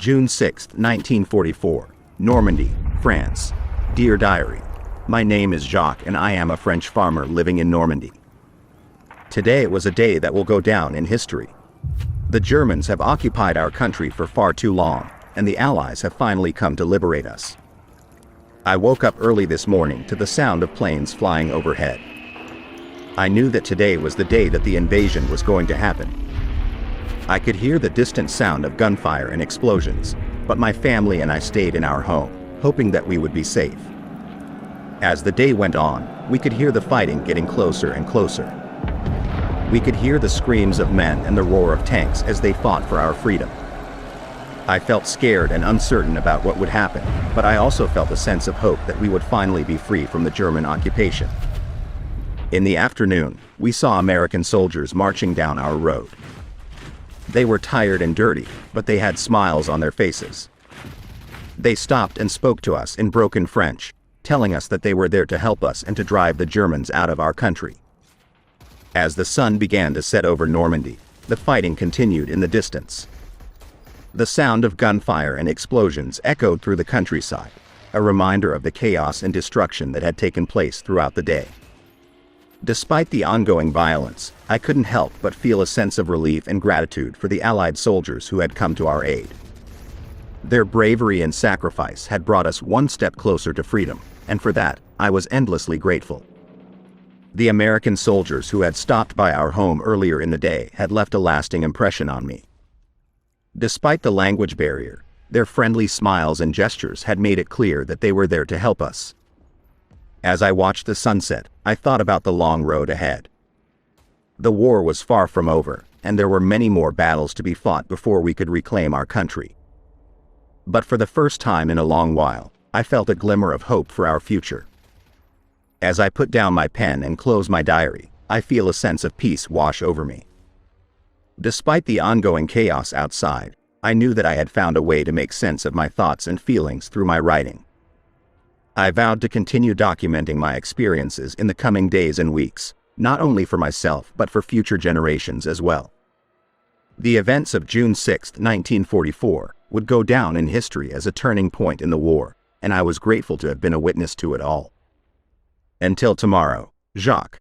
June 6, 1944, Normandy, France. Dear Diary, my name is Jacques and I am a French farmer living in Normandy. Today was a day that will go down in history. The Germans have occupied our country for far too long, and the Allies have finally come to liberate us. I woke up early this morning to the sound of planes flying overhead. I knew that today was the day that the invasion was going to happen. I could hear the distant sound of gunfire and explosions, but my family and I stayed in our home, hoping that we would be safe. As the day went on, we could hear the fighting getting closer and closer. We could hear the screams of men and the roar of tanks as they fought for our freedom. I felt scared and uncertain about what would happen, but I also felt a sense of hope that we would finally be free from the German occupation. In the afternoon, we saw American soldiers marching down our road. They were tired and dirty, but they had smiles on their faces. They stopped and spoke to us in broken French, telling us that they were there to help us and to drive the Germans out of our country. As the sun began to set over Normandy, the fighting continued in the distance. The sound of gunfire and explosions echoed through the countryside, a reminder of the chaos and destruction that had taken place throughout the day. Despite the ongoing violence, I couldn't help but feel a sense of relief and gratitude for the Allied soldiers who had come to our aid. Their bravery and sacrifice had brought us one step closer to freedom, and for that, I was endlessly grateful. The American soldiers who had stopped by our home earlier in the day had left a lasting impression on me. Despite the language barrier, their friendly smiles and gestures had made it clear that they were there to help us. As I watched the sunset, I thought about the long road ahead. The war was far from over, and there were many more battles to be fought before we could reclaim our country. But for the first time in a long while, I felt a glimmer of hope for our future. As I put down my pen and close my diary, I feel a sense of peace wash over me. Despite the ongoing chaos outside, I knew that I had found a way to make sense of my thoughts and feelings through my writing. I vowed to continue documenting my experiences in the coming days and weeks, not only for myself but for future generations as well. The events of June 6, 1944, would go down in history as a turning point in the war, and I was grateful to have been a witness to it all. Until tomorrow, Jacques.